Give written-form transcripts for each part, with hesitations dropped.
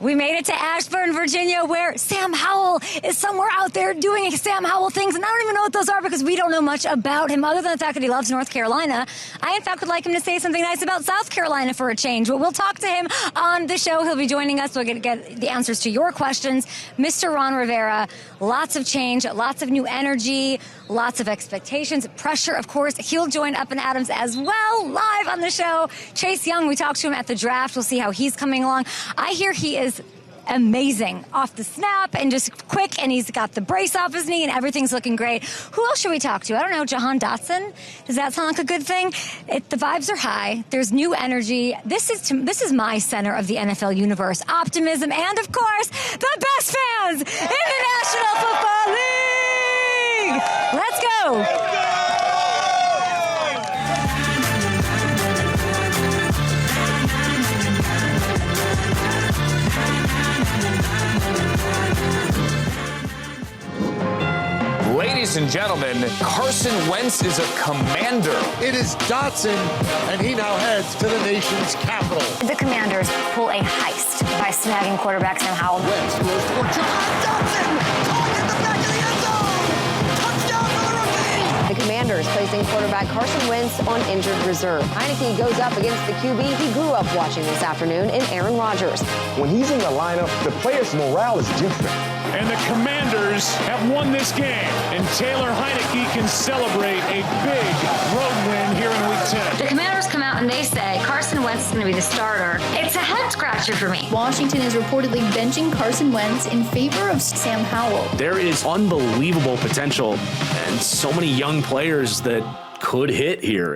We made it to Ashburn, Virginia, where Sam Howell is somewhere out there doing Sam Howell things, and I don't even know what those are because we don't know much about him other than the fact that he loves North Carolina. I, in fact, would like him to say something nice about South Carolina for a change, but we'll talk to him on the show. He'll be joining us. We'll get the answers to your questions. Mr. Ron Rivera, lots of change, lots of new energy, lots of expectations, pressure, of course. He'll join Up and Adams as well, live on the show. Chase Young, we talked to him at the draft. We'll see how he's coming along. I hear he is amazing off the snap and just quick, and he's got the brace off his knee and everything's looking great. Who else should we talk to? I don't know, Jahan Dotson? Does that sound like a good thing? The vibes are high. There's new energy. This is my center of the NFL universe. Optimism and, of course, the best fans in the National Football League. Let's go. Ladies and gentlemen, Carson Wentz is a commander. It is Dotson, and he now heads to the nation's capital. The Commanders pull a heist by snagging quarterback Sam Howell. Wentz throws for Jahan Dotson, caught in the back of the end zone. Touchdown for the rookie. The Commanders placing quarterback Carson Wentz on injured reserve. Heineke goes up against the QB he grew up watching this afternoon in Aaron Rodgers. When he's in the lineup, the players' morale is different. And the Commanders have won this game. And Taylor Heineke can celebrate a big road win here in Week 10. The Commanders come out and they say Carson Wentz is going to be the starter. It's a head-scratcher for me. Washington is reportedly benching Carson Wentz in favor of Sam Howell. There is unbelievable potential and so many young players that could hit here.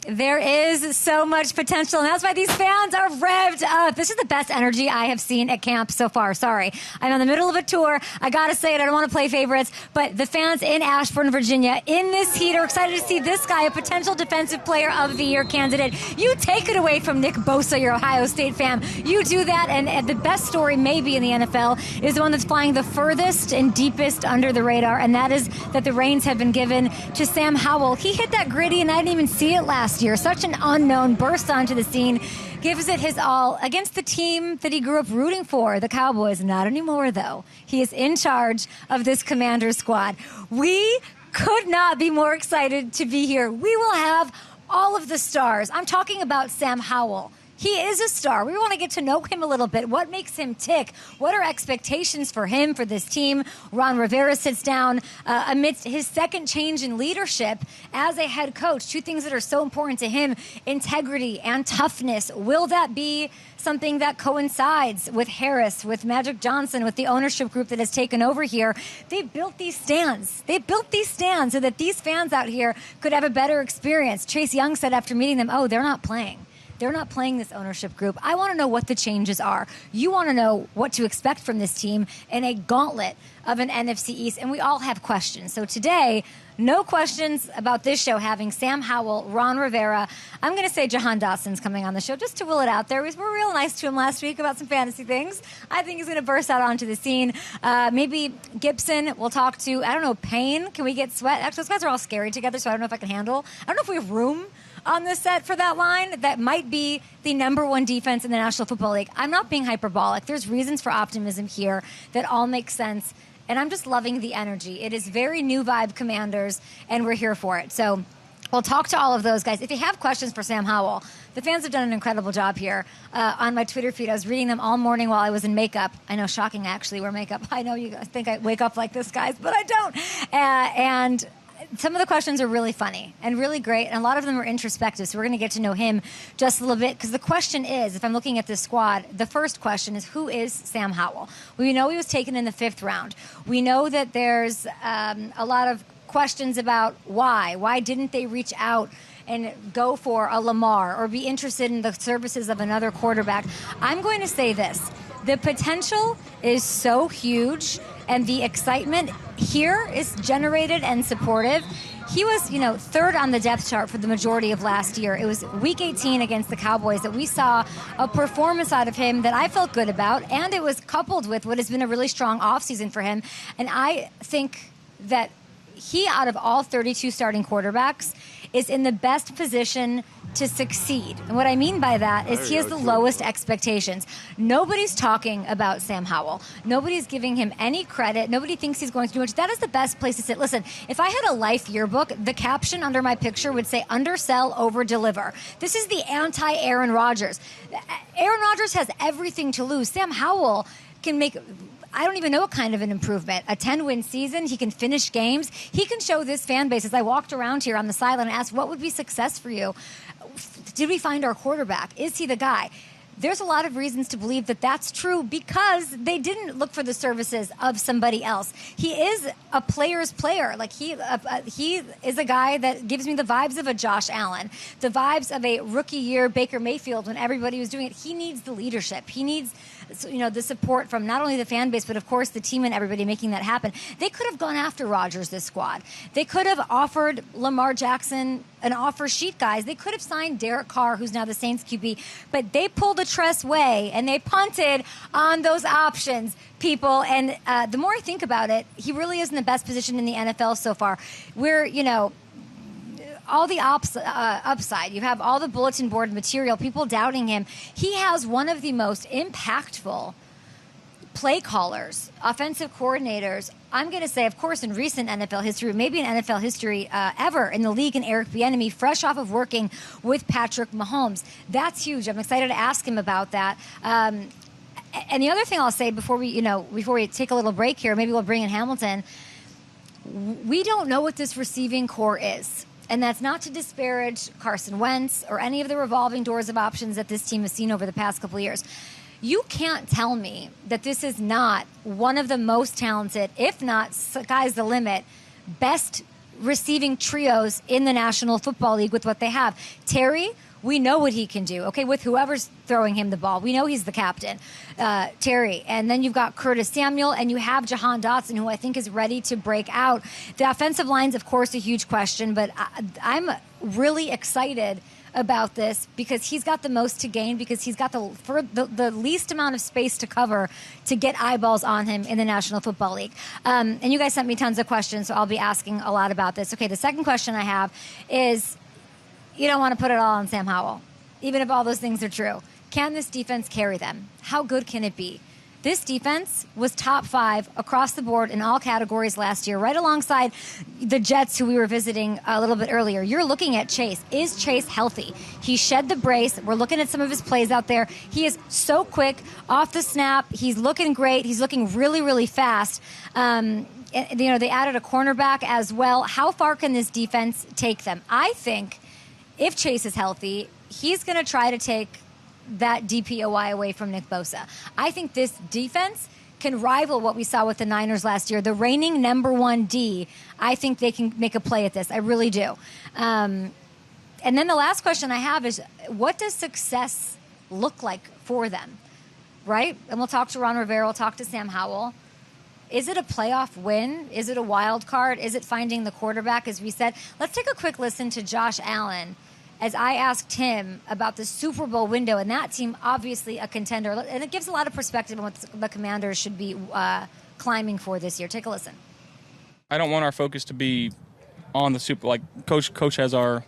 There is so much potential, and that's why these fans are revved up. This is the best energy I have seen at camp so far. Sorry. I'm in the middle of a tour. I got to say it. I don't want to play favorites, but the fans in Ashburn, Virginia, in this heat are excited to see this guy, a potential Defensive Player of the Year candidate. You take it away from Nick Bosa, your Ohio State fan. You do that, and the best story maybe in the NFL is the one that's flying the furthest and deepest under the radar, and that is that the reins have been given to Sam Howell. He hit that gritty, and I didn't even see it last year. Such an unknown, burst onto the scene, gives it his all against the team that he grew up rooting for, the Cowboys. Not anymore, though. He is in charge of this Commanders squad. We could not be more excited to be here. We will have all of the stars. I'm talking about Sam Howell. He is a star. We want to get to know him a little bit. What makes him tick? What are expectations for him, for this team? Ron Rivera sits down amidst his second change in leadership as a head coach. Two things that are so important to him, integrity and toughness. Will that be something that coincides with Harris, with Magic Johnson, with the ownership group that has taken over here? They built these stands. They built these stands so that these fans out here could have a better experience. Chase Young said after meeting them, they're not playing. They're not playing this ownership group. I want to know what the changes are. You want to know what to expect from this team in a gauntlet of an NFC East, and we all have questions. So today, no questions about this show having Sam Howell, Ron Rivera. I'm going to say Jahan Dotson's coming on the show just to will it out there. We were real nice to him last week about some fantasy things. I think he's going to burst out onto the scene. Maybe Gibson we'll talk to. I don't know, Payne. Can we get Sweat? Actually, those guys are all scary together, so I don't know if I can handle. I don't know if we have room on the set for that line. That might be the number one defense in the National Football League. I'm not being hyperbolic. There's reasons for optimism here that all make sense, and I'm just loving the energy. It is very new vibe Commanders, and we're here for it. So we'll talk to all of those guys. If you have questions for Sam Howell, the fans have done an incredible job here. On my Twitter feed, I was reading them all morning while I was in makeup. I know, shocking, I actually wear makeup. I know you guys think I wake up like this, guys, but I don't. And some of the questions are really funny and really great, and a lot of them are introspective, so we're going to get to know him just a little bit, because the question is, if I'm looking at this squad, the first question is, who is Sam Howell? We know he was taken in the 5th round. We know that there's a lot of questions about why. Why didn't they reach out and go for a Lamar or be interested in the services of another quarterback? I'm going to say this. The potential is so huge, and the excitement here is generated and supportive. He was, 3rd on the depth chart for the majority of last year. It was Week 18 against the Cowboys that we saw a performance out of him that I felt good about, and it was coupled with what has been a really strong offseason for him. And I think that he, out of all 32 starting quarterbacks, is in the best position to succeed. And what I mean by that is he has the lowest expectations. Nobody's talking about Sam Howell. Nobody's giving him any credit. Nobody thinks he's going to do much. That is the best place to sit. Listen, if I had a life yearbook, the caption under my picture would say undersell, over deliver. This is the anti-Aaron Rodgers. Aaron Rodgers has everything to lose. Sam Howell can make, I don't even know what kind of an improvement. A 10-win season. He can finish games. He can show this fan base. As I walked around here on the sideline and asked, what would be success for you? Did we find our quarterback? Is he the guy? There's a lot of reasons to believe that that's true because they didn't look for the services of somebody else. He is a player's player. Like he is a guy that gives me the vibes of a Josh Allen, the vibes of a rookie year Baker Mayfield when everybody was doing it. He needs the leadership. He needs, the support from not only the fan base, but of course the team and everybody making that happen. They could have gone after Rodgers, this squad. They could have offered Lamar Jackson an offer sheet, guys. They could have signed Derek Carr, who's now the Saints QB, but they pulled a Tress Way and they punted on those options, people. And the more I think about it, he really is in the best position in the NFL so far. We're, all the upside. You have all the bulletin board material, people doubting him. He has one of the most impactful play callers, offensive coordinators, I'm going to say, of course, in recent NFL history, maybe in NFL history ever in the league, in Eric Bieniemy, fresh off of working with Patrick Mahomes. That's huge. I'm excited to ask him about that. And the other thing I'll say before we take a little break here, maybe we'll bring in Hamilton. We don't know what this receiving core is. And that's not to disparage Carson Wentz or any of the revolving doors of options that this team has seen over the past couple of years. You can't tell me that this is not one of the most talented, if not sky's the limit, best receiving trios in the National Football League with what they have. Terry, we know what he can do, okay, with whoever's throwing him the ball. We know he's the captain, Terry. And then you've got Curtis Samuel, and you have Jahan Dotson, who I think is ready to break out. The offensive line's, of course, a huge question, but I'm really excited about this because he's got the most to gain, because he's got the least amount of space to cover to get eyeballs on him in the National Football League. And you guys sent me tons of questions, so I'll be asking a lot about this. Okay, the second question I have is, you don't want to put it all on Sam Howell, even if all those things are true. Can this defense carry them? How good can it be? This defense was top 5 across the board in all categories last year, right alongside the Jets, who we were visiting a little bit earlier. You're looking at Chase. Is Chase healthy? He shed the brace. We're looking at some of his plays out there. He is so quick off the snap. He's looking great. He's looking really, really fast. They added a cornerback as well. How far can this defense take them? I think if Chase is healthy, he's going to try to take that DPOY away from Nick Bosa. I think this defense can rival what we saw with the Niners last year. The reigning number 1 D, I think they can make a play at this. I really do. And then the last question I have is, what does success look like for them? Right? And we'll talk to Ron Rivera. We'll talk to Sam Howell. Is it a playoff win? Is it a wild card? Is it finding the quarterback, as we said? Let's take a quick listen to Josh Allen as I asked him about the Super Bowl window, and that team, obviously a contender. And it gives a lot of perspective on what the Commanders should be climbing for this year. Take a listen. I don't want our focus to be on the Super. Like Coach has our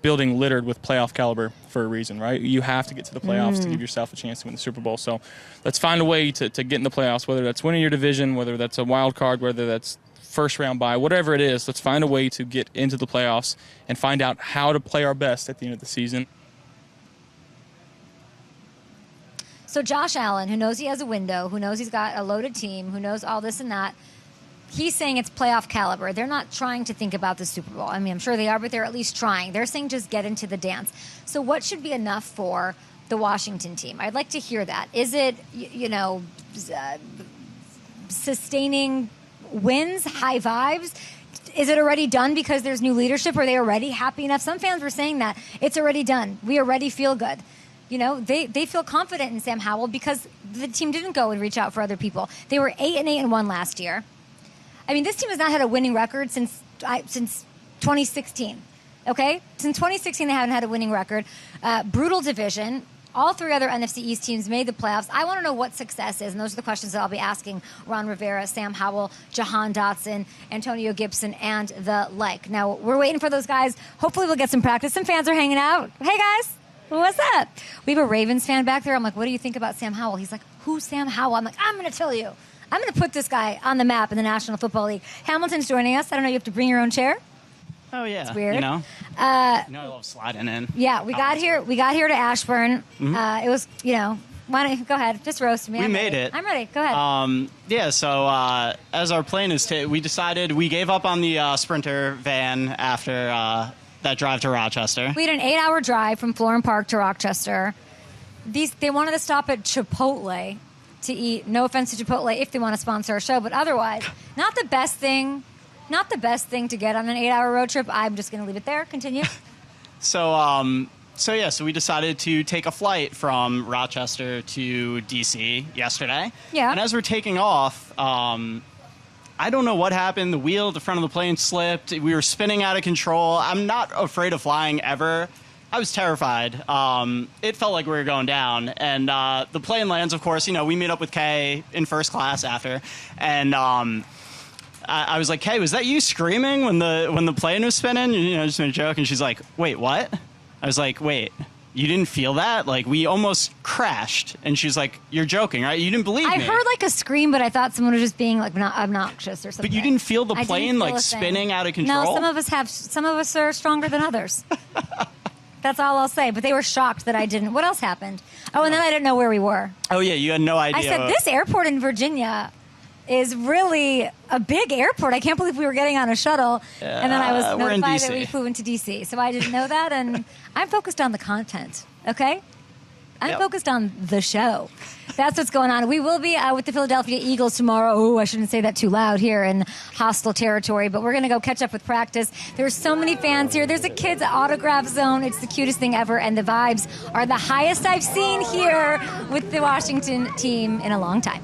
building littered with playoff caliber for a reason, right? You have to get to the playoffs to give yourself a chance to win the Super Bowl. So let's find a way to get in the playoffs, whether that's winning your division, whether that's a wild card, whether that's first round bye, whatever it is. Let's find a way to get into the playoffs and find out how to play our best at the end of the season. So Josh Allen, who knows he has a window, who knows he's got a loaded team, who knows all this and that, he's saying it's playoff caliber. They're not trying to think about the Super Bowl. I mean, I'm sure they are, but they're at least trying. They're saying just get into the dance. So what should be enough for the Washington team? I'd like to hear that. Is it, sustaining wins, high vibes? Is it already done because there's new leadership? Are they already happy enough? Some fans were saying that. It's already done. We already feel good. They feel confident in Sam Howell because the team didn't go and reach out for other people. They were 8-8-1 last year. I mean, this team has not had a winning record since 2016. Okay? Since 2016, they haven't had a winning record. Brutal division. All 3 other NFC East teams made the playoffs. I want to know what success is, and those are the questions that I'll be asking Ron Rivera, Sam Howell, Jahan Dotson, Antonio Gibson, and the like. Now, we're waiting for those guys. Hopefully we'll get some practice. Some fans are hanging out. Hey, guys. What's up? We have a Ravens fan back there. I'm like, what do you think about Sam Howell? He's like, who's Sam Howell? I'm like, I'm going to tell you. I'm going to put this guy on the map in the National Football League. Hamilton's joining us. I don't know, you have to bring your own chair? Oh, yeah. It's weird. I love sliding in. Yeah, we got here to Ashburn. It was, why don't you go ahead? Just roast me. We made it. I'm ready. Go ahead. So as our plan is we decided we gave up on the Sprinter van after that drive to Rochester. We had an 8-hour drive from Florham Park to Rochester. They wanted to stop at Chipotle to eat. No offense to Chipotle if they want to sponsor our show, but otherwise, not the best thing to get on an 8-hour road trip. I'm just going to leave it there. Continue. So we decided to take a flight from Rochester to D.C. yesterday. Yeah. And as we're taking off, I don't know what happened. The wheel at the front of the plane slipped. We were spinning out of control. I'm not afraid of flying ever. I was terrified. It felt like we were going down. And the plane lands, of course. We meet up with Kay in first class after. And I was like, Kay, was that you screaming when the plane was spinning? Just a joke. And she's like, wait, what? I was like, wait, you didn't feel that? Like, we almost crashed. And she's like, you're joking, right? You didn't believe me. I heard like a scream, but I thought someone was just being like obnoxious or something. But you didn't feel the plane like spinning out of control? No, some of us are stronger than others. That's all I'll say. But they were shocked that I didn't. What else happened? Oh, and then I didn't know where we were. Oh, yeah, you had no idea. I said, this airport in Virginia is really a big airport. I can't believe we were getting on a shuttle. And then I was notified that we flew into D.C. So I didn't know that. And I'm focused on the content, okay? I'm focused on the show. That's what's going on. We will be with the Philadelphia Eagles tomorrow. Oh, I shouldn't say that too loud here in hostile territory, but we're going to go catch up with practice. There's so many fans here. There's a kids' autograph zone. It's the cutest thing ever, and the vibes are the highest I've seen here with the Washington team in a long time.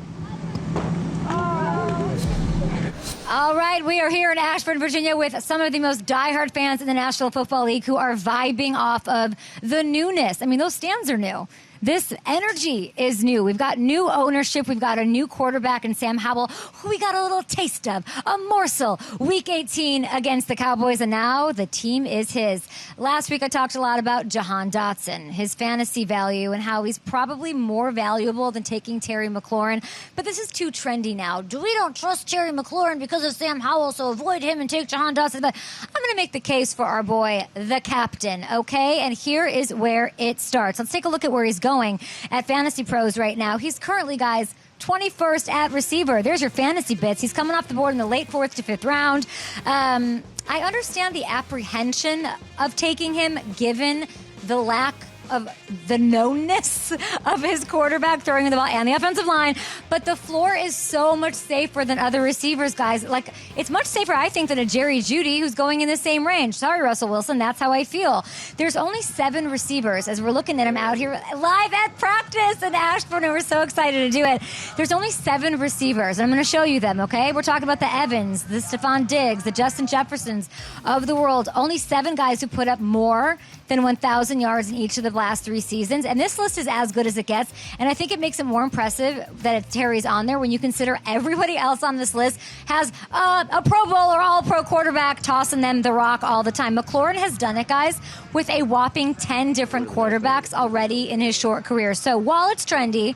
All right, we are here in Ashburn, Virginia with some of the most diehard fans in the National Football League who are vibing off of the newness. I mean, those stands are new. This energy is new. We've got new ownership. We've got a new quarterback in Sam Howell, who we got a little taste of, a morsel, Week 18 against the Cowboys, and now the team is his. Last week I talked a lot about Jahan Dotson, his fantasy value, and how he's probably more valuable than taking Terry McLaurin. But this is too trendy now. We don't trust Terry McLaurin because of Sam Howell, so avoid him and take Jahan Dotson. But I'm going to make the case for our boy, the captain, okay? And here is where it starts. Let's take a look at where he's going at Fantasy Pros right now. He's currently, guys, 21st at receiver. There's your fantasy bits. He's coming off the board in the late 4th to 5th round. I understand the apprehension of taking him given the lack of the knownness of his quarterback throwing the ball and the offensive line, but the floor is so much safer than other receivers, guys. Like, it's much safer, I think, than a Jerry Jeudy who's going in the same range. Sorry, Russell Wilson, that's how I feel. There's only 7 receivers as we're looking at him out here live at practice in Ashburn, and we're so excited to do it. There's only 7 receivers, and I'm going to show you them, okay? We're talking about the Evans, the Stephon Diggs, the Justin Jeffersons of the world. Only 7 guys who put up more than 1,000 yards in each of the last 3 seasons. And this list is as good as it gets. And I think it makes it more impressive that Terry's on there when you consider everybody else on this list has a Pro Bowl or All-Pro quarterback tossing them the rock all the time. McLaurin has done it, guys, with a whopping 10 different quarterbacks already in his short career. So while it's trendy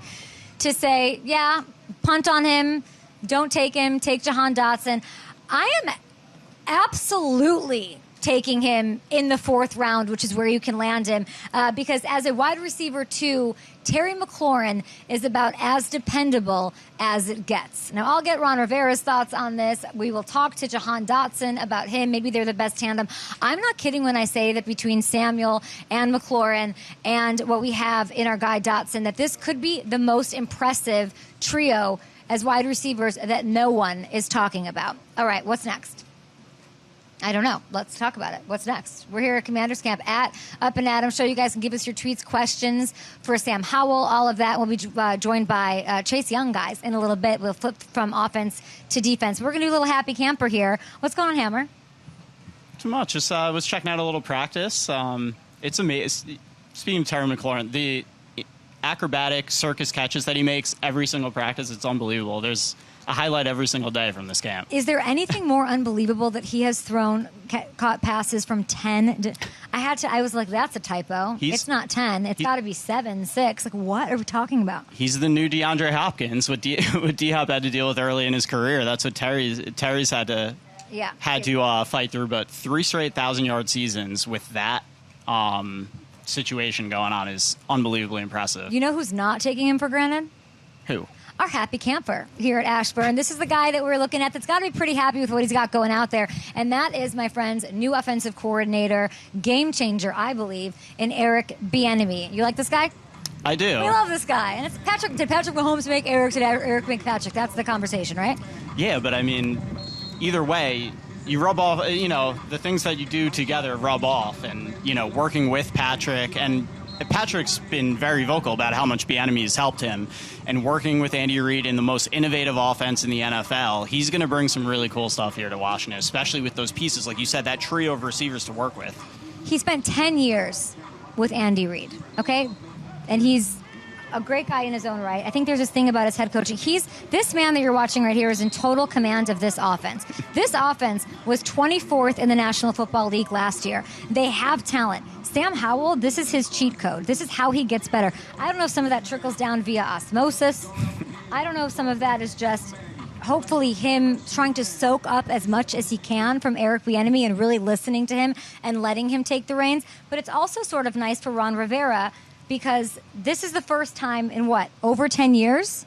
to say, yeah, punt on him, don't take him, take Jahan Dotson, I am absolutely taking him in the 4th round, which is where you can land him, because as a wide receiver too, Terry McLaurin is about as dependable as it gets. Now, I'll get Ron Rivera's thoughts on this. We will talk to Jahan Dotson about him. Maybe they're the best tandem. I'm not kidding when I say that between Samuel and McLaurin and what we have in our guy Dotson, that this could be the most impressive trio as wide receivers that no one is talking about. All right, what's next? I don't know. Let's talk about it. What's next? We're here at Commander's Camp at Up and Adam. So you guys can give us your tweets, questions for Sam Howell, all of that. We'll be joined by Chase Young, guys, in a little bit. We'll flip from offense to defense. We're going to do a little happy camper here. What's going on, Hammer? Too much. Just was checking out a little practice. It's amazing. Speaking of Terry McLaurin, acrobatic circus catches that he makes every single practice. It's unbelievable. There's a highlight every single day from this camp. Is there anything more unbelievable that he has thrown, caught passes from 10? I was like, that's a typo. It's not 10. It's got to be 7, 6. Like, what are we talking about? He's the new DeAndre Hopkins, what D-Hop had to deal with early in his career. That's what Terry's had to fight through. But 3 straight 1,000-yard seasons with that situation going on is unbelievably impressive. You know who's not taking him for granted? Who? Our happy camper here at Ashburn. This is the guy that we're looking at that's got to be pretty happy with what he's got going out there. And that is, my friends, new offensive coordinator, game changer, I believe, in Eric Bieniemy. You like this guy? I do. We love this guy. And it's Patrick. Did Patrick Mahomes make Eric? Did Eric make Patrick? That's the conversation, right? Yeah, but I mean, either way, you rub off, the things that you do together rub off. And, working with Patrick, and Patrick's been very vocal about how much Bieniemy has helped him. And working with Andy Reid in the most innovative offense in the NFL, he's going to bring some really cool stuff here to Washington, especially with those pieces, like you said, that trio of receivers to work with. He spent 10 years with Andy Reid, okay? And he's a great guy in his own right. I think there's this thing about his head coaching. This man that you're watching right here is in total command of this offense. This offense was 24th in the National Football League last year. They have talent. Sam Howell, this is his cheat code. This is how he gets better. I don't know if some of that trickles down via osmosis. I don't know if some of that is just hopefully him trying to soak up as much as he can from Eric Bieniemy and really listening to him and letting him take the reins. But it's also sort of nice for Ron Rivera, because this is the first time in, over 10 years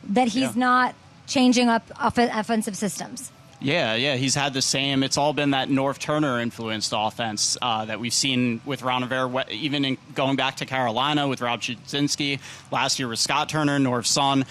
that he's not changing up offensive systems. Yeah, he's had the same. It's all been that Norv Turner-influenced offense that we've seen with Ron Rivera, even going back to Carolina with Rob Chudzinski, last year with Scott Turner, Norv's son,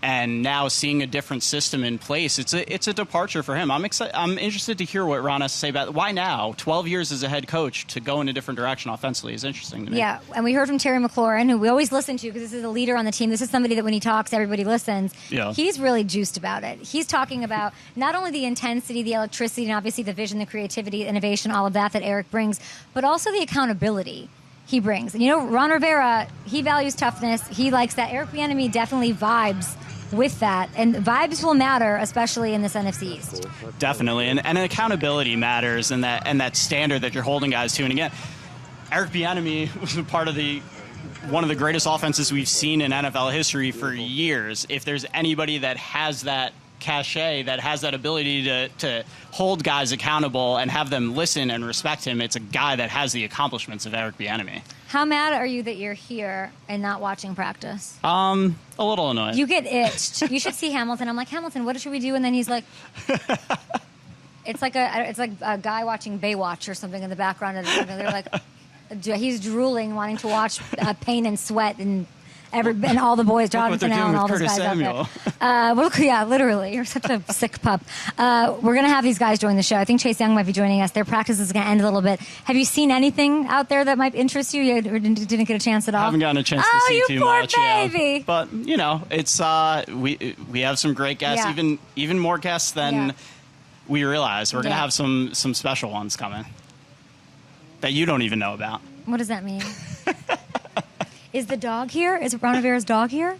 and now seeing a different system in place. It's a departure for him. I'm excited. I'm interested to hear what Ron has to say about why now, 12 years as a head coach, to go in a different direction offensively is interesting to me. Yeah, and we heard from Terry McLaurin, who we always listen to because this is a leader on the team. This is somebody that when he talks, everybody listens. Yeah. He's really juiced about it. He's talking about not only the intensity, the electricity, and obviously the vision, the creativity, innovation, all of that Eric brings, but also the accountability he brings. And Ron Rivera, he values toughness. He likes that. Eric Bieniemy definitely vibes with that, and vibes will matter, especially in this NFC East. Definitely, and accountability matters, and that standard that you're holding guys to. And again, Eric Bieniemy was a part of one of the greatest offenses we've seen in NFL history for years. If there's anybody that has that cachet, that has that ability to hold guys accountable and have them listen and respect him, it's a guy that has the accomplishments of Eric Bieniemy. How mad are you that you're here and not watching practice? A little annoyed. You get itched. You should see Hamilton. I'm like, Hamilton, what should we do? And then he's like, it's like a guy watching Baywatch or something in the background. They're like, he's drooling, wanting to watch Pain and Sweat and all the boys, Jonathan Allen, all those guys out there. Yeah, literally. You're such a sick pup. We're going to have these guys join the show. I think Chase Young might be joining us. Their practice is going to end a little bit. Have you seen anything out there that might interest you? Or didn't get a chance at all? I haven't gotten a chance to see too much. Oh, you poor baby. Yeah. But, it's we have some great guests, even more guests than we realize. We're going to have some special ones coming that you don't even know about. What does that mean? Is the dog here? Is Ron Rivera's dog here?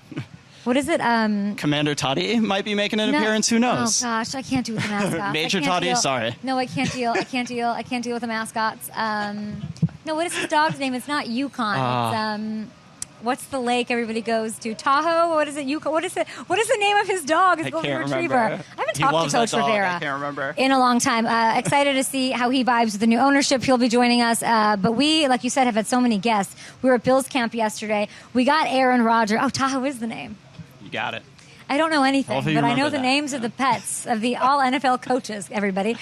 What is it? Commander Toddy might be making an appearance. Who knows? Oh gosh, I can't do with the mascots. Major Toddy, sorry. No, I can't deal. I can't deal with the mascots. No, what is his dog's name? It's not Yukon. It's what's the lake everybody goes to? Tahoe? What is it? Yukon? What is it? What is the name of his dog? His golden retriever. I haven't talked to Coach Rivera. I can't remember. In a long time. Excited to see how he vibes with the new ownership. He'll be joining us. But we, like you said, have had so many guests. We were at Bill's camp yesterday. We got Aaron Rodgers. Oh, Tahoe is the name. You got it. I don't know anything, but I know the names of the pets of the all NFL coaches, everybody.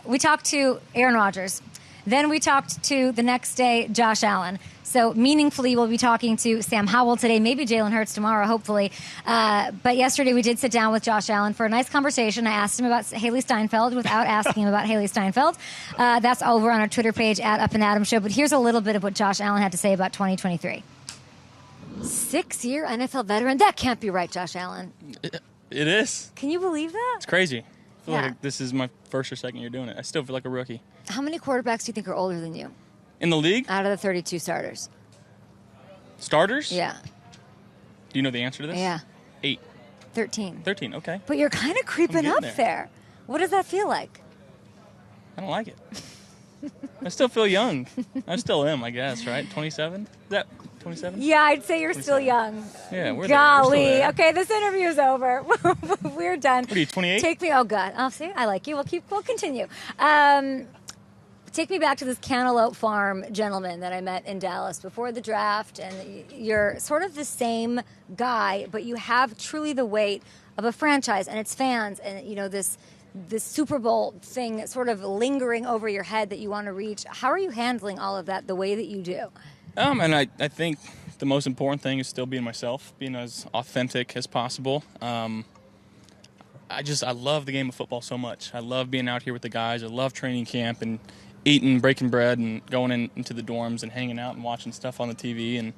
We talked to Aaron Rodgers. Then we talked to, the next day, Josh Allen. So meaningfully, we'll be talking to Sam Howell today, maybe Jalen Hurts tomorrow, hopefully. But yesterday, we did sit down with Josh Allen for a nice conversation. I asked him about Haley Steinfeld without asking him about Haley Steinfeld. That's over on our Twitter page at Up and Adam Show. But here's a little bit of what Josh Allen had to say about 2023. 6-year NFL veteran? That can't be right, Josh Allen. It is. Can you believe that? It's crazy. I feel like this is my first or second year doing it. I still feel like a rookie. How many quarterbacks do you think are older than you? In the league? Out of the 32 starters. Starters? Yeah. Do you know the answer to this? Yeah. 8. 13. 13, okay. But you're kind of creeping up there. What does that feel like? I don't like it. I still feel young. I still am, I guess, right? 27? Is that 27? Yeah, I'd say you're still young. Yeah, we're Golly. there. We're still there. Okay, this interview's over. We're done. What are you, 28? Take me. Oh God. Oh, see, I like you. We'll continue. Take me back to this Cantaloupe Farm gentleman that I met in Dallas before the draft, and you're sort of the same guy, but you have truly the weight of a franchise and its fans, and this Super Bowl thing that's sort of lingering over your head that you want to reach. How are you handling all of that the way that you do? And I think the most important thing is still being myself, being as authentic as possible. I love the game of football so much. I love being out here with the guys. I love training camp and eating, breaking bread, and going into the dorms and hanging out and watching stuff on the TV. And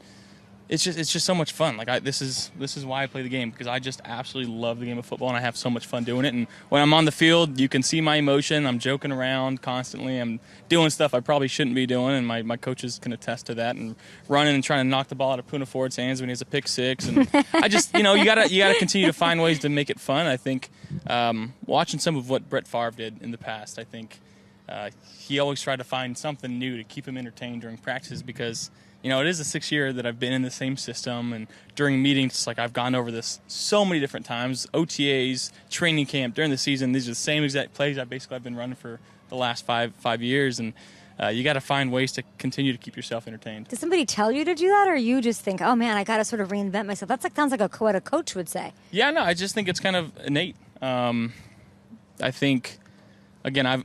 it's just so much fun. Like this is why I play the game, because I just absolutely love the game of football and I have so much fun doing it. And when I'm on the field, you can see my emotion. I'm joking around constantly. I'm doing stuff I probably shouldn't be doing, and my coaches can attest to that. And running and trying to knock the ball out of Poona Ford's hands when he has a pick six. And I just you gotta continue to find ways to make it fun. I think watching some of what Brett Favre did in the past, I think he always tried to find something new to keep him entertained during practices, because it is the 6th year that I've been in the same system, and during meetings, it's like I've gone over this so many different times. OTAs, training camp, during the season, these are the same exact plays I've been running for the last five years, and you got to find ways to continue to keep yourself entertained. Does somebody tell you to do that, or you just think, oh man, I got to sort of reinvent myself? Sounds like what a coach would say. Yeah, no, I just think it's kind of innate. I think, again,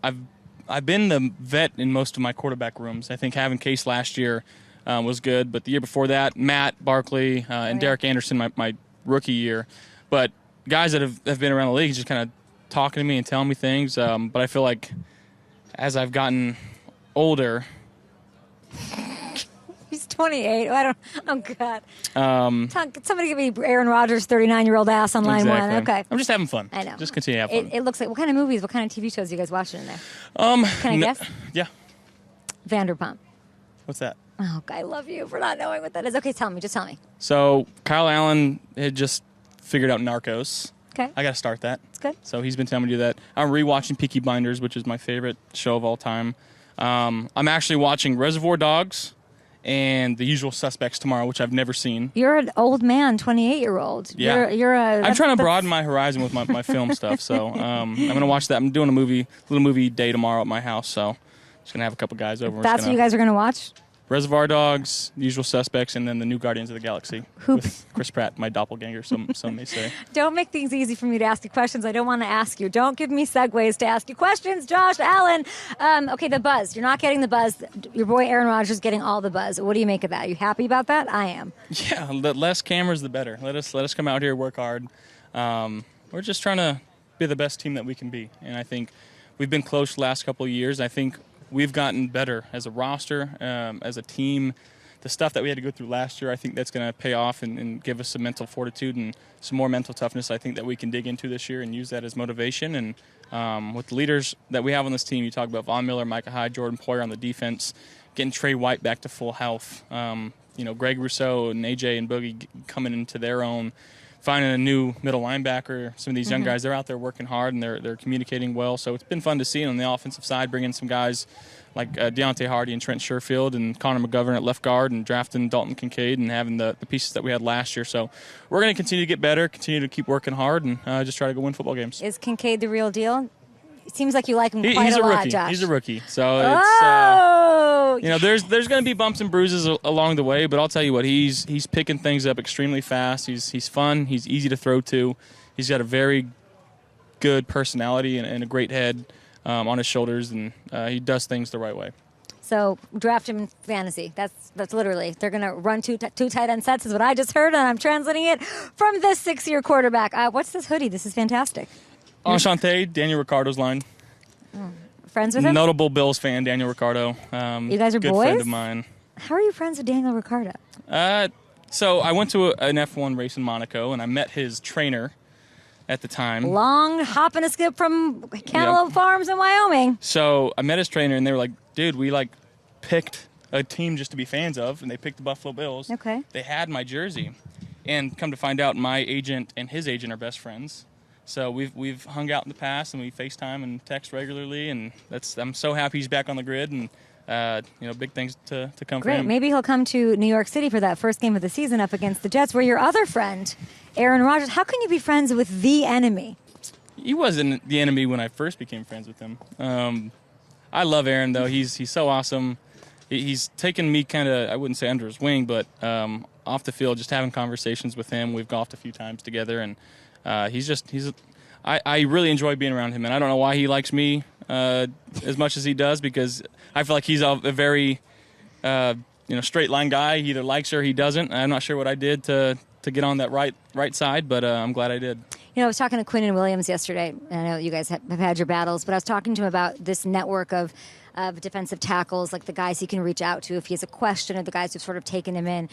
I've been the vet in most of my quarterback rooms. I think having Case last year was good, but the year before that, Matt Barkley and Derek Anderson, my rookie year. But guys that have been around the league just kind of talking to me and telling me things. But I feel like as I've gotten older, he's 28. Oh God. Somebody give me Aaron Rodgers' 39-year-old ass on line one. Okay. I'm just having fun. I know. Just continue to have fun. It looks like, what kind of movies, what kind of TV shows are you guys watching in there? Can I guess? Yeah. Vanderpump. What's that? Oh, I love you for not knowing what that is. Okay, just tell me. So Kyle Allen had just figured out Narcos. Okay. I got to start that. It's good. So he's been telling me to do that. I'm rewatching Peaky Blinders, which is my favorite show of all time. I'm actually watching Reservoir Dogs and The Usual Suspects tomorrow, which I've never seen. You're an old man, 28-year-old. Yeah. I'm trying to broaden my horizon with my film stuff. So I'm going to watch that. I'm doing a little movie day tomorrow at my house. So just going to have a couple guys over. That's what you guys are going to watch? Reservoir Dogs, The Usual Suspects, and then the new Guardians of the Galaxy with Chris Pratt, my doppelganger, some may say. Don't make things easy for me to ask you questions I don't want to ask you. Don't give me segues to ask you questions, Josh Allen. Okay, the buzz. You're not getting the buzz. Your boy Aaron Rodgers is getting all the buzz. What do you make of that? Are you happy about that? I am. Yeah, the less cameras, the better. Let us come out here, work hard. We're just trying to be the best team that we can be, and I think we've been close the last couple of years. I think we've gotten better as a roster, as a team. The stuff that we had to go through last year, I think that's going to pay off and give us some mental fortitude and some more mental toughness. I think that we can dig into this year and use that as motivation. And with the leaders that we have on this team, you talk about Von Miller, Micah Hyde, Jordan Poyer on the defense, getting Trey White back to full health. Greg Rousseau and AJ and Boogie coming into their own, finding a new middle linebacker. Some of these young guys, they're out there working hard and they're communicating well. So it's been fun to see. And on the offensive side, bringing some guys like Deontay Hardy and Trent Sherfield and Connor McGovern at left guard, and drafting Dalton Kincaid and having the pieces that we had last year. So we're going to continue to get better, continue to keep working hard, and just try to go win football games. Is Kincaid the real deal? It seems like you like him quite a lot, Josh. He's a rookie. So it's, there's going to be bumps and bruises along the way, but I'll tell you what, he's picking things up extremely fast. He's fun. He's easy to throw to. He's got a very good personality and a great head on his shoulders, and he does things the right way. So draft him in fantasy. That's literally, they're going to run two tight end sets is what I just heard, and I'm translating it from this 6-year quarterback. What's this hoodie? This is fantastic. Enchanté, Daniel Ricciardo's line. Friends with him? Notable Bills fan, Daniel Ricciardo. You guys are good boys? Friend of mine. How are you friends with Daniel Ricciardo? So I went to an F1 race in Monaco, and I met his trainer at the time. Long hop and a skip from Cantaloupe Farms in Wyoming. So I met his trainer, and they were like, dude, we picked a team just to be fans of, and they picked the Buffalo Bills. Okay. They had my jersey. And come to find out, my agent and his agent are best friends. So we've hung out in the past, and we FaceTime and text regularly, and I'm so happy he's back on the grid, and big things to come for him. Great. Maybe he'll come to New York City for that first game of the season up against the Jets, where your other friend, Aaron Rodgers. How can you be friends with the enemy? He wasn't the enemy when I first became friends with him. I love Aaron, though. He's so awesome. He's taken me kind of, I wouldn't say under his wing, but off the field, just having conversations with him. We've golfed a few times together, and I really enjoy being around him, and I don't know why he likes me as much as he does, because I feel like he's a very straight line guy. He either likes her or he doesn't. I'm not sure what I did to get on that right side, but I'm glad I did. I was talking to Quinnen Williams yesterday, and I know you guys have had your battles, but I was talking to him about this network of defensive tackles, like the guys he can reach out to if he has a question, or the guys who've sort of taken him in.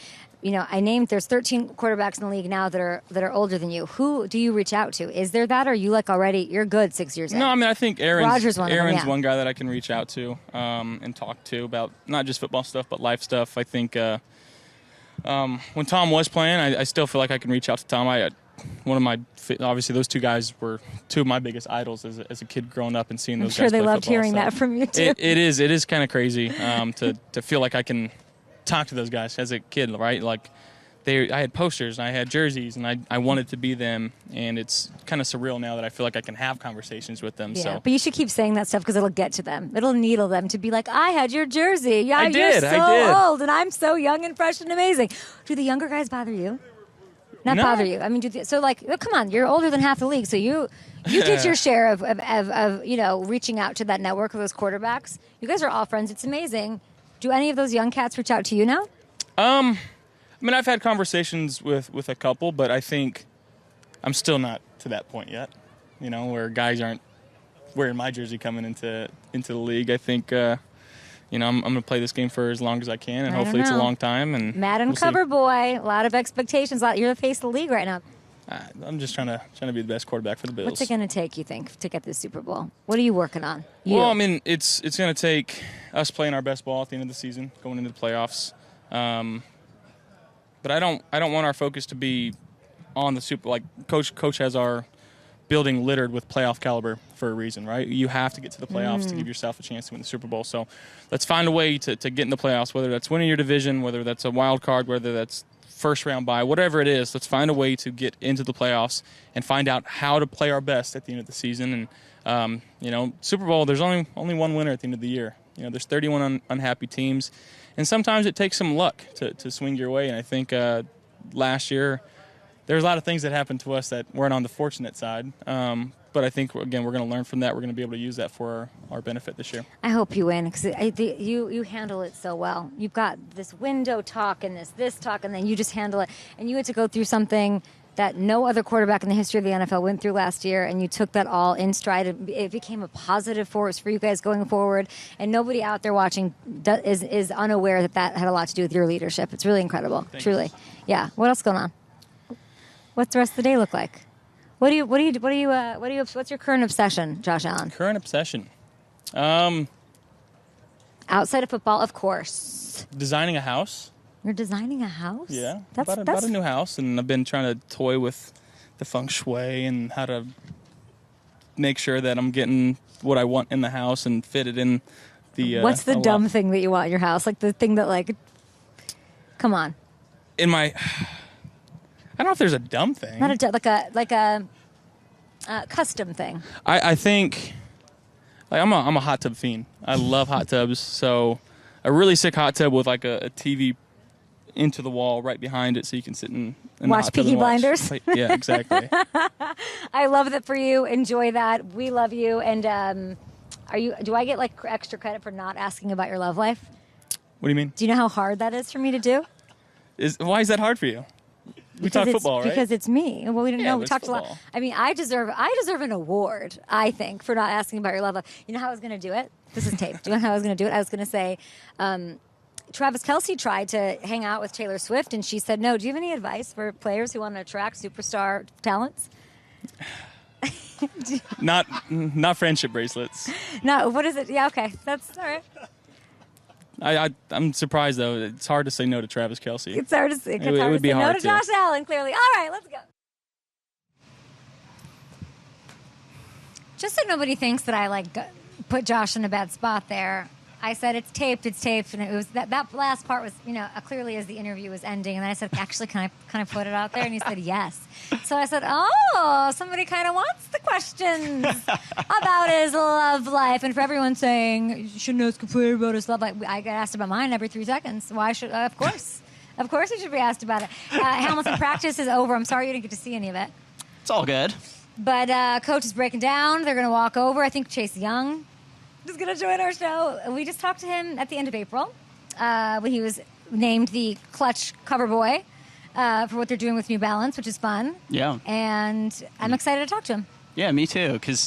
I named there's 13 quarterbacks in the league now that are older than you. Who do you reach out to? Is there that, or are you like already you're good 6 years in? No, I mean I think Aaron's one guy that I can reach out to and talk to about not just football stuff but life stuff. I think when Tom was playing, I still feel like I can reach out to Tom. Obviously those two guys were two of my biggest idols as a kid growing up and seeing those guys play football. I'm sure they loved hearing that from you too. It is kind of crazy to feel like I can talk to those guys as a kid, right? Like I had posters and I had jerseys and I wanted to be them, and it's kind of surreal now that I feel like I can have conversations with them. Yeah, so. But you should keep saying that stuff because it'll get to them. It'll needle them to be like, I had your jersey. Yeah, I did. You're so old and I'm so young and fresh and amazing. Do the younger guys bother you? Not bother you. I mean, come on, you're older than half the league, so you did your share of reaching out to that network of those quarterbacks. You guys are all friends. It's amazing. Do any of those young cats reach out to you now? I mean, I've had conversations with a couple, but I think I'm still not to that point yet. Where guys aren't wearing my jersey coming into the league. I think. I'm going to play this game for as long as I can, and hopefully it's a long time. And Madden cover boy, a lot of expectations. You're the face of the league right now. I'm just trying to be the best quarterback for the Bills. What's it going to take, you think, to get this Super Bowl? What are you working on? Well, I mean, it's going to take us playing our best ball at the end of the season, going into the playoffs. But I don't want our focus to be on the Super. Like Coach has our building littered with playoff caliber for a reason, right? You have to get to the playoffs to give yourself a chance to win the Super Bowl. So let's find a way to get in the playoffs, whether that's winning your division, whether that's a wild card, whether that's first round bye, whatever it is. Let's find a way to get into the playoffs and find out how to play our best at the end of the season. And Super Bowl, there's only one winner at the end of the year. There's 31 unhappy teams, and sometimes it takes some luck to swing your way. And I think last year there's a lot of things that happened to us that weren't on the fortunate side. But I think, again, we're going to learn from that. We're going to be able to use that for our benefit this year. I hope you win, because you handle it so well. You've got this window talk and this talk, and then you just handle it. And you had to go through something that no other quarterback in the history of the NFL went through last year, and you took that all in stride. It became a positive force for you guys going forward, and nobody out there watching is unaware that had a lot to do with your leadership. It's really incredible, truly. Yeah. What else going on? What's the rest of the day look like? What's your current obsession, Josh Allen? Current obsession. Outside of football, of course. Designing a house. You're designing a house? Yeah. Bought a new house, and I've been trying to toy with the feng shui and how to make sure that I'm getting what I want in the house and fit it in the What's the dumb thing that you want in your house? Like the thing that come on. I don't know if there's a dumb thing. Not like a custom thing. I think I'm a hot tub fiend. I love hot tubs. So a really sick hot tub with a TV into the wall right behind it, so you can sit in watch Peaky Blinders. Yeah, exactly. I love that for you. Enjoy that. We love you. And do I get extra credit for not asking about your love life? What do you mean? Do you know how hard that is for me to do? Why is that hard for you? We talk football, right? Because it's me. Well, we didn't know. We talked football. a lot. I mean, I deserve an award, I think, for not asking about your love life. You know how I was going to do it? This is taped. Do you know how I was going to do it? I was going to say, Travis Kelce tried to hang out with Taylor Swift, and she said no. Do you have any advice for players who want to attract superstar talents? Not friendship bracelets. No. What is it? Yeah. Okay. That's all right. I'm surprised, though. It's hard to say no to Travis Kelce. It's hard to say. It would be no hard to Josh Allen, clearly. All right, let's go. Just so nobody thinks that I put Josh in a bad spot there, I said it's taped, and it was that last part was, clearly as the interview was ending, and then I said, actually, can I put it out there? And he said yes. So I said, oh, somebody kind of wants the questions about his love life, and for everyone saying you shouldn't ask a player about his love life, I get asked about mine every 3 seconds. Why should? Of course you should be asked about it. Hamilton practice is over. I'm sorry you didn't get to see any of it. It's all good. But coach is breaking down. They're going to walk over. I think Chase Young is going to join our show. We just talked to him at the end of April when he was named the clutch cover boy for what they're doing with New Balance, which is fun. Yeah. And I'm excited to talk to him. Yeah, me too. Because,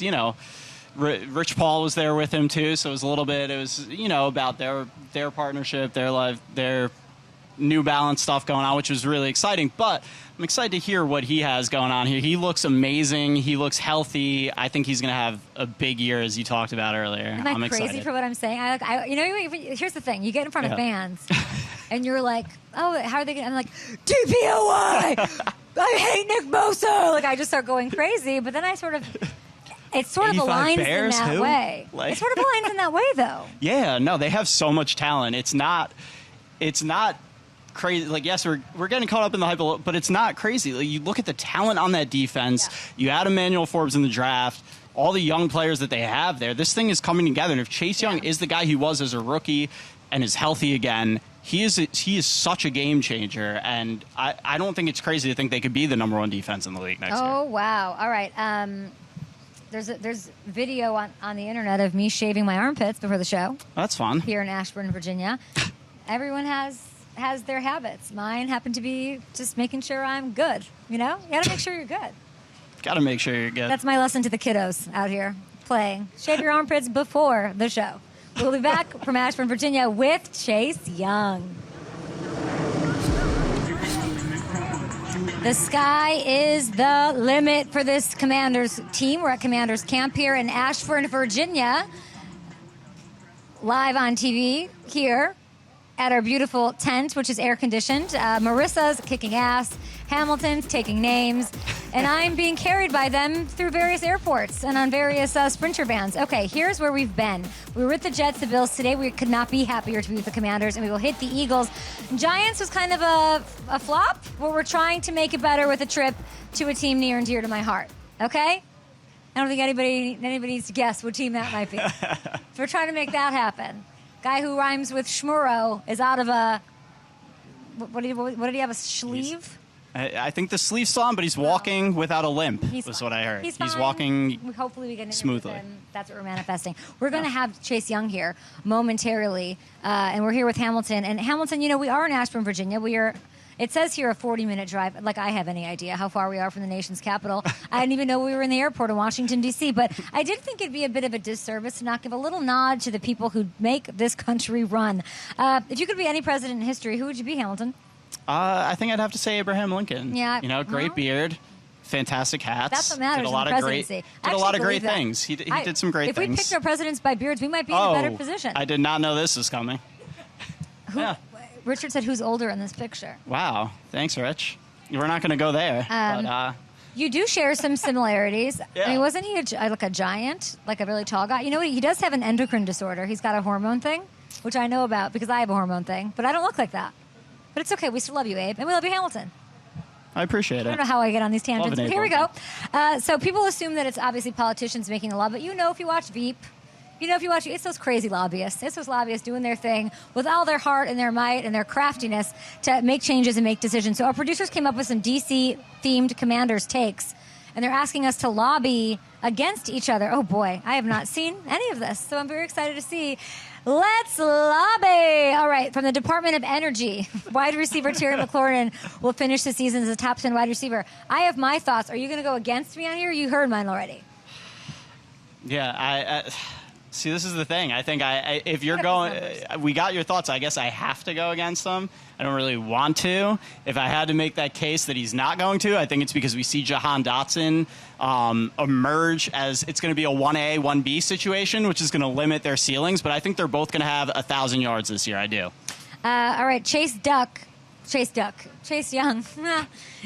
Rich Paul was there with him too. So it was about their partnership, their life, their New Balance stuff going on, which was really exciting. But I'm excited to hear what he has going on here. He looks amazing. He looks healthy. I think he's going to have a big year, as you talked about earlier. Am I crazy excited for what I'm saying? Here's the thing. You get in front of fans, and you're like, oh, how are they going to... I'm like, DPOY! I hate Nick Bosa! I just start going crazy, but then I sort of... It sort of aligns in that way. It sort of aligns in that way, though. Yeah, no, they have so much talent. It's not crazy. Yes, we're getting caught up in the hype, but it's not crazy. You look at the talent on that defense. Yeah. You add Emmanuel Forbes in the draft. All the young players that they have there. This thing is coming together. And if Chase Young is the guy he was as a rookie and is healthy again, he is such a game changer. And I don't think it's crazy to think they could be the #1 defense in the league next year. Oh, wow. All right. There's video on the internet of me shaving my armpits before the show. That's fun. Here in Ashburn, Virginia. Everyone has their habits. Mine happen to be just making sure I'm good. You got to make sure you're good. Got to make sure you're good. That's my lesson to the kiddos out here playing. Shave your armpits before the show. We'll be back from Ashburn, Virginia with Chase Young. The sky is the limit for this Commanders team. We're at Commanders camp here in Ashburn, Virginia. Live on TV here at our beautiful tent, which is air-conditioned. Marissa's kicking ass. Hamilton's taking names. And I'm being carried by them through various airports and on various Sprinter vans. Okay, here's where we've been. We were with the Jets, the Bills. Today we could not be happier to be with the Commanders, and we will hit the Eagles. Giants was kind of a flop, but we're trying to make it better with a trip to a team near and dear to my heart. Okay? I don't think anybody needs to guess what team that might be. So we're trying to make that happen. Guy who rhymes with Schmurro is out of a... What did he have, a sleeve? I think the sleeve's on, but he's walking without a limp, is what I heard. He's walking hopefully we get smoothly. With him. That's what we're manifesting. We're going to have Chase Young here momentarily, and we're here with Hamilton. And Hamilton, we are in Ashburn, Virginia. It says here a 40-minute drive. Like I have any idea how far we are from the nation's capital. I didn't even know we were in the airport in Washington, D.C. But I did think it'd be a bit of a disservice to not give a little nod to the people who make this country run. If you could be any president in history, who would you be, Hamilton? I think I'd have to say Abraham Lincoln. Yeah. Great beard, fantastic hats. That's what matters Did a lot in of presidency. Did a lot of great things. He did some great things. If we picked our presidents by beards, we might be in a better position. I did not know this was coming. Richard said, who's older in this picture? Wow. Thanks, Rich. We're not going to go there. But, you do share some similarities. Yeah. I mean, wasn't he like a giant, like a really tall guy? You know what? He does have an endocrine disorder. He's got a hormone thing, which I know about because I have a hormone thing. But I don't look like that. But it's okay. We still love you, Abe. And we love you, Hamilton. I appreciate it. I don't know how I get on these tangents, but here we go. Lincoln. So people assume that it's obviously politicians making a law, but if you watch Veep, it's those crazy lobbyists. It's those lobbyists doing their thing with all their heart and their might and their craftiness to make changes and make decisions. So our producers came up with some DC-themed Commanders takes, and they're asking us to lobby against each other. Oh, boy. I have not seen any of this, so I'm very excited to see. Let's lobby. All right, from the Department of Energy, wide receiver Terry McLaurin will finish the season as a top 10 wide receiver. I have my thoughts. Are you going to go against me on here? You heard mine already. Yeah, See, this is the thing. I think if you're going, we got your thoughts. I guess I have to go against him. I don't really want to. If I had to make that case that he's not going to, I think it's because we see Jahan Dotson emerge as it's going to be a 1A, 1B situation, which is going to limit their ceilings. But I think they're both going to have 1,000 yards this year. I do. All right, Chase Young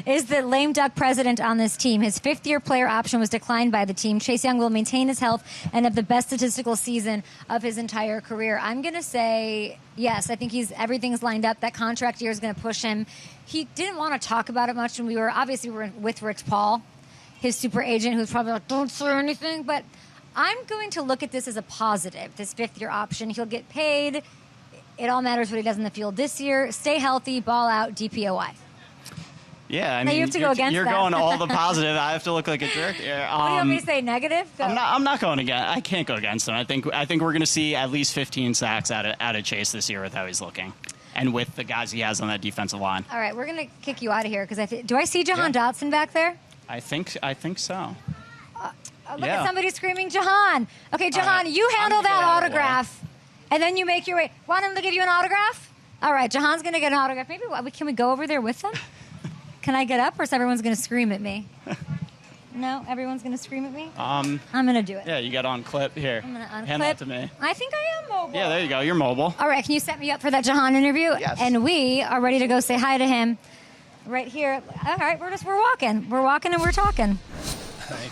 is the lame duck president on this team. His fifth-year player option was declined by the team. Chase Young will maintain his health and have the best statistical season of his entire career. I'm going to say yes. I think everything's lined up. That contract year is going to push him. He didn't want to talk about it much when we were with Rich Paul, his super agent, who's probably like, don't say anything. But I'm going to look at this as a positive, this fifth-year option. He'll get paid. It all matters what he does in the field this year. Stay healthy, ball out, DPOY. Yeah, I mean, you have to go against you're that. going all the positive. I have to look like a jerk here. What do you want me to say? Negative? Go. I'm not going against. I can't go against him. I think we're going to see at least 15 sacks out of Chase this year with how he's looking, and with the guys he has on that defensive line. All right, we're going to kick you out of here because do I see Jahan Dotson back there? I think so. Look at somebody screaming Jahan. Okay, Jahan, you handle that autograph. And then you make your way. Want him to give you an autograph? All right, Jahan's going to get an autograph. Maybe can we go over there with them? Can I get up, or is everyone's going to scream at me? No, everyone's going to scream at me? I'm going to do it. Yeah, you got on clip here. I'm going to unclip. Hand that to me. I think I am mobile. Yeah, there you go. You're mobile. All right, can you set me up for that Jahan interview? Yes. And we are ready to go say hi to him right here. All right, we're walking. We're walking and we're talking.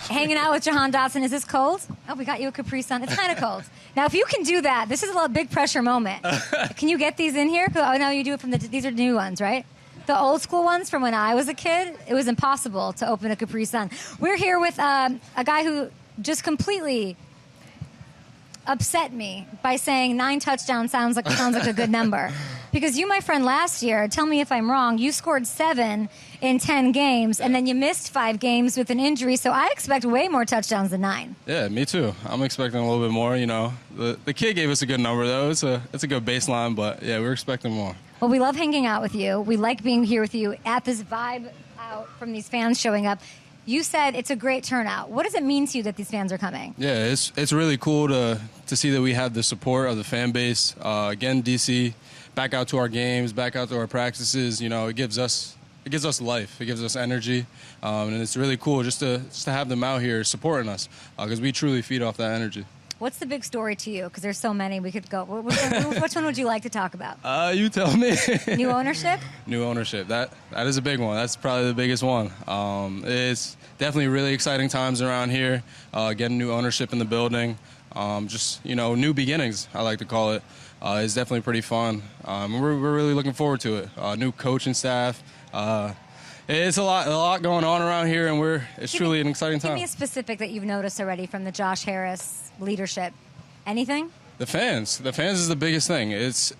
Hanging out with Jahan Dotson. Is this cold? Oh, we got you a Capri Sun. It's kind of cold. Now, if you can do that, this is a big pressure moment. Can you get these in here? Oh, no, you do it from these are new ones, right? The old school ones from when I was a kid, it was impossible to open a Capri Sun. We're here with a guy who just completely upset me by saying 9 touchdowns sounds like a good number. Because you, my friend, last year, tell me if I'm wrong, you scored 7 in 10 games, and then you missed 5 games with an injury, so I expect way more touchdowns than 9. Yeah, me too. I'm expecting a little bit more, you know. The kid gave us a good number, though. It's a good baseline, but, yeah, we're expecting more. Well, we love hanging out with you. We like being here with you at this vibe out from these fans showing up. You said it's a great turnout. What does it mean to you that these fans are coming? Yeah, it's really cool to see that we have the support of the fan base. Again, DC, back out to our games, back out to our practices. You know, it gives us life. It gives us energy, and it's really cool just to have them out here supporting us because we truly feed off that energy. What's the big story to you? Because there's so many we could go. Which one would you like to talk about? You tell me. New ownership? New ownership. That is a big one. That's probably the biggest one. It's definitely really exciting times around here. Getting new ownership in the building. Just, you know, new beginnings, I like to call it. It's definitely pretty fun. We're really looking forward to it. New coaching staff. It's a lot going on around here, and it's truly an exciting time. Give me a specific that you've noticed already from the Josh Harris leadership. Anything? The fans is the biggest thing. It's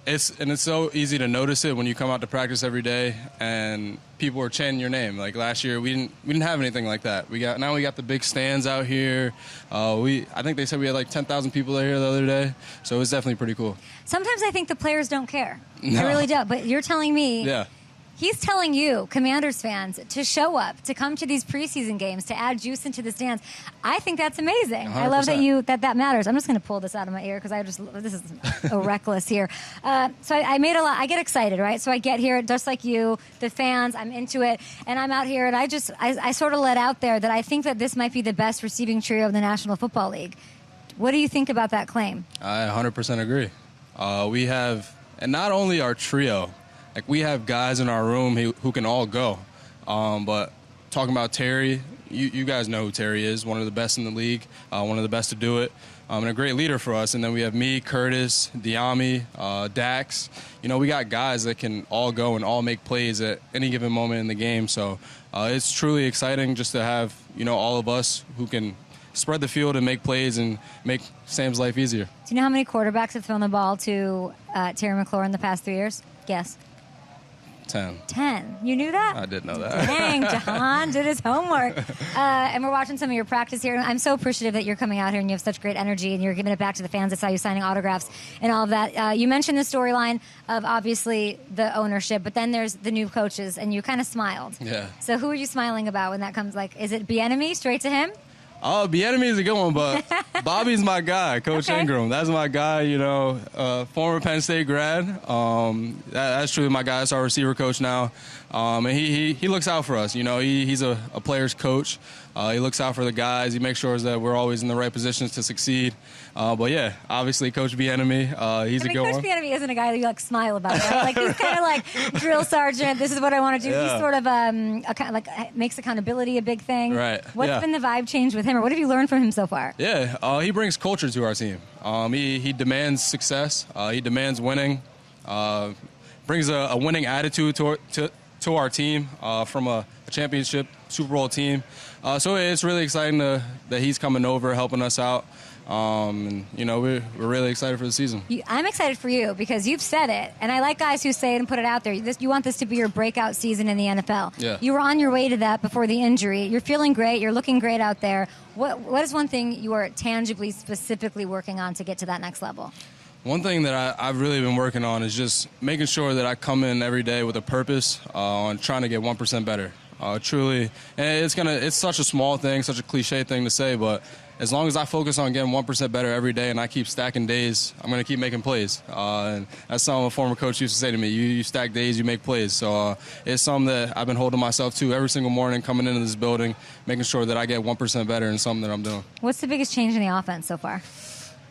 so easy to notice it when you come out to practice every day and people are chanting your name. Like last year, we didn't have anything like that. Now we got the big stands out here. I think they said we had like 10,000 people here the other day, so it's definitely pretty cool. Sometimes I think the players don't care. No. I really don't. But you're telling me. Yeah. He's telling you, Commanders fans, to show up, to come to these preseason games, to add juice into the stands. I think that's amazing. 100%. I love that matters. I'm just going to pull this out of my ear because this is reckless here. So I get excited, right? So I get here just like you, the fans. I'm into it, and I'm out here, and I sort of let out there that I think that this might be the best receiving trio in the National Football League. What do you think about that claim? I 100% agree. We have, and not only our trio. Like, we have guys in our room who can all go. But talking about Terry, you guys know who Terry is, one of the best in the league, one of the best to do it, and a great leader for us. And then we have me, Curtis, Diami, Dax. You know, we got guys that can all go and all make plays at any given moment in the game. So it's truly exciting just to have, you know, all of us who can spread the field and make plays and make Sam's life easier. Do you know how many quarterbacks have thrown the ball to Terry McLaurin in the past 3 years? Guess. 10. You knew that? I did know that. Dang, Jahan did his homework. And we're watching some of your practice here. I'm so appreciative that you're coming out here and you have such great energy and you're giving it back to the fans. I saw you signing autographs and all of that. You mentioned the storyline of obviously the ownership, but then there's the new coaches, and you kind of smiled. Yeah. So who are you smiling about when that comes? Like, is it Bieniemy straight to him? Oh, Bieniemy is a good one, but Bobby's my guy, Coach Ingram. That's my guy, former Penn State grad. That's truly my guy. That's our receiver coach now. And he looks out for us. He's a player's coach. He looks out for the guys. He makes sure that we're always in the right positions to succeed. But, yeah, obviously Coach Bieniemy, he's a good one. Coach Bieniemy isn't a guy that you, smile about, right? He's kind of like drill sergeant. This is what I want to do. Yeah. He's sort of makes accountability a big thing. Right. What's been the vibe change with him, or what have you learned from him so far? Yeah, he brings culture to our team. He demands success. He demands winning. Brings a winning attitude to our team from a championship Super Bowl team. So it's really exciting that he's coming over, helping us out. We're really excited for the season. I'm excited for you because you've said it, and I like guys who say it and put it out there. You want this to be your breakout season in the NFL. Yeah. You were on your way to that before the injury. You're feeling great. You're looking great out there. What is one thing you are tangibly, specifically working on to get to that next level? One thing that I've really been working on is just making sure that I come in every day with a purpose on trying to get 1% better. Truly, and it's such a small thing, such a cliche thing to say, but as long as I focus on getting 1% better every day and I keep stacking days, I'm going to keep making plays. And that's something a former coach used to say to me, you stack days, you make plays. So it's something that I've been holding myself to every single morning coming into this building, making sure that I get 1% better in something that I'm doing. What's the biggest change in the offense so far?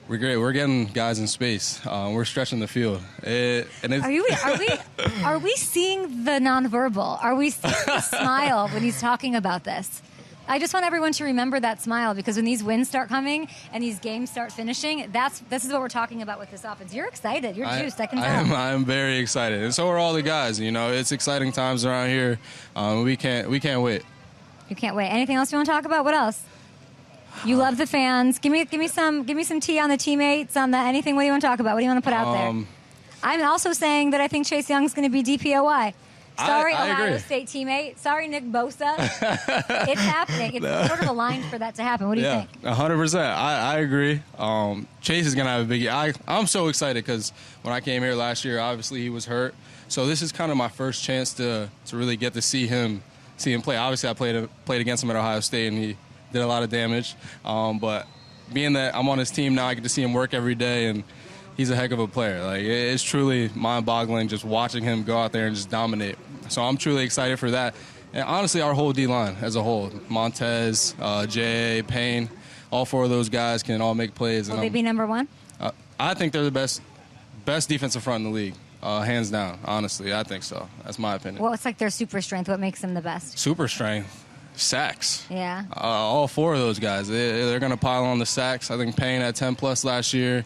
We're great. We're getting guys in space. We're stretching the field. Are we seeing the nonverbal? Are we seeing the smile when he's talking about this? I just want everyone to remember that smile because when these wins start coming and these games start finishing, this is what we're talking about with this offense. You're excited. You're juiced. I can tell. I'm very excited, and so are all the guys. It's exciting times around here. We can't wait. You can't wait. Anything else you want to talk about? What else? You love the fans. Give me some tea on the teammates, on the anything. What do you want to talk about? What do you want to put out there? I'm also saying that I think Chase Young's going to be DPOY. Sorry, I Ohio agree. State teammate. Sorry, Nick Bosa. It's happening. It's sort of aligned for that to happen. What do you think? 100%. I agree. Chase is going to have a big year. I'm so excited because when I came here last year, obviously he was hurt. So this is kind of my first chance to really get to see him play. Obviously, I played against him at Ohio State, and he did a lot of damage. But being that I'm on his team now, I get to see him work every day, and he's a heck of a player. It's truly mind-boggling just watching him go out there and just dominate. So I'm truly excited for that. And honestly, our whole D-line as a whole, Montez, J.A., Payne, all four of those guys can all make plays. Will they be number one? I think they're the best defensive front in the league, hands down. Honestly, I think so. That's my opinion. Well, it's like their super strength. What makes them the best? Super strength. Sacks. Yeah. All four of those guys. They're going to pile on the sacks. I think Payne had 10-plus last year.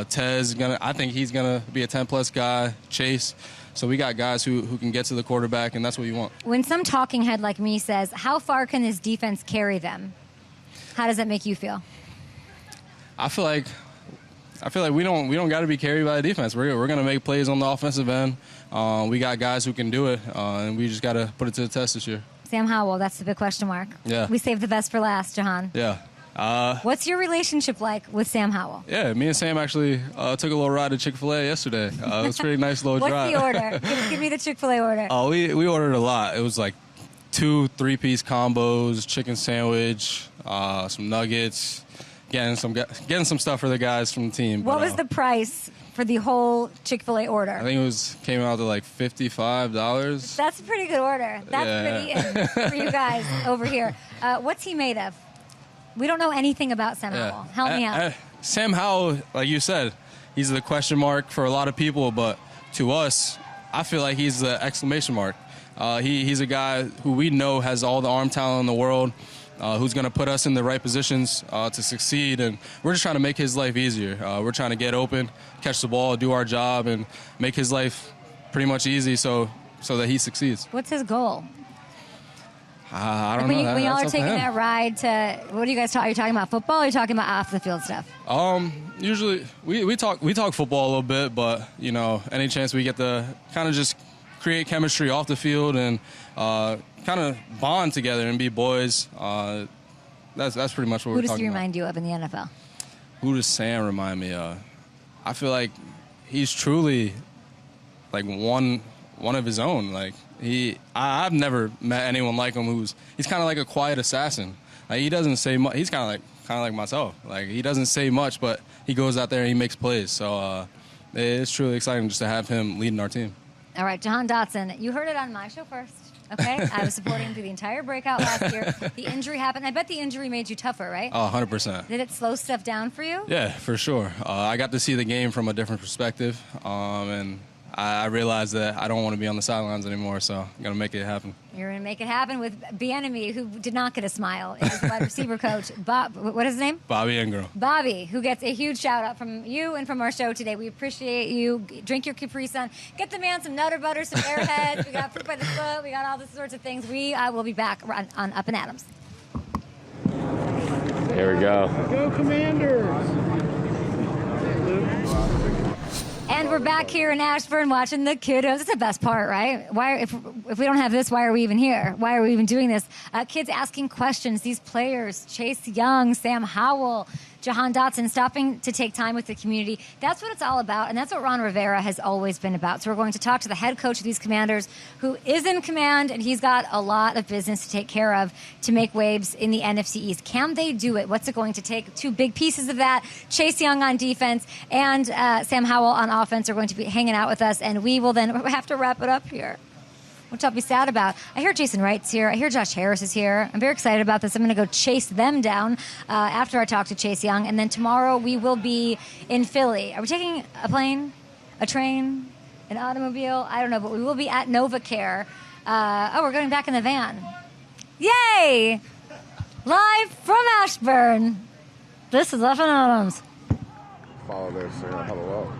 Tez, I think he's going to be a 10-plus guy. Chase. So we got guys who can get to the quarterback, and that's what you want. When some talking head like me says, how far can this defense carry them? How does that make you feel? I feel like we don't got to be carried by the defense. We're going to make plays on the offensive end. We got guys who can do it, and we just got to put it to the test this year. Sam Howell, that's the big question mark. Yeah. We saved the best for last, Jahan. Yeah. What's your relationship like with Sam Howell? Yeah, me and Sam actually took a little ride to Chick-fil-A yesterday. It was a pretty nice little drive. What's the order? Give me the Chick-fil-A order. Oh, we ordered a lot. It was like 2 3-piece combos, chicken sandwich, some nuggets, getting some stuff for the guys from the team. What was the price for the whole Chick-fil-A order? I think came out to like $55. That's a pretty good order. That's pretty for you guys over here. What's he made of? We don't know anything about Sam Howell. Help me out. Sam Howell, like you said, he's the question mark for a lot of people, but to us, I feel like he's the exclamation mark. He's a guy who we know has all the arm talent in the world, who's going to put us in the right positions to succeed, and we're just trying to make his life easier. We're trying to get open, catch the ball, do our job, and make his life pretty much easy so that he succeeds. What's his goal? I don't know. When y'all are taking that ride to, what do you guys talk? Are you talking about football or are you talking about off the field stuff? Usually we talk football a little bit, but any chance we get to kind of just create chemistry off the field and kind of bond together and be boys. That's pretty much what we're talking about. Who does he remind you of in the NFL? Who does Sam remind me of? I feel like he's truly like one of his own. Like I've never met anyone like him he's kind of like a quiet assassin. Like, he doesn't say much. He's kind of like myself. Like, he doesn't say much, but he goes out there and he makes plays. So it's truly exciting just to have him leading our team. All right, Jahan Dotson, you heard it on my show first. Okay, I was supporting him through the entire breakout last year. The injury happened. I bet the injury made you tougher, right? Oh, 100%. Did it slow stuff down for you? Yeah, for sure. I got to see the game from a different perspective, and I realized that I don't want to be on the sidelines anymore, so I'm going to make it happen. You're going to make it happen with Bieniemy, who did not get a smile. It was wide receiver coach, Bob. What is his name? Bobby Ingram. Bobby, who gets a huge shout out from you and from our show today. We appreciate you. Drink your Capri Sun. Get the man some Nutter Butter, some Airheads. We got fruit by the foot. We got all these sorts of things. We will be back on Up and Adams. Here we go. Go Commanders! And we're back here in Ashburn watching the kiddos. It's the best part, right? Why, if we don't have this, why are we even here? Why are we even doing this? Kids asking questions. These players, Chase Young, Sam Howell, Jahan Dotson, stopping to take time with the community. That's what it's all about, and that's what Ron Rivera has always been about. So we're going to talk to the head coach of these Commanders, who is in command, and he's got a lot of business to take care of to make waves in the NFC East. Can they do it? What's it going to take? Two big pieces of that. Chase Young on defense and Sam Howell on offense are going to be hanging out with us, and we will then have to wrap it up here, which I'll be sad about. I hear Jason Wright's here. I hear Josh Harris is here. I'm very excited about this. I'm going to go chase them down after I talk to Chase Young. And then tomorrow we will be in Philly. Are we taking a plane, a train, an automobile? I don't know, but we will be at NovaCare. We're going back in the van. Yay! Live from Ashburn. This is Up and Adams. Follow this, hello.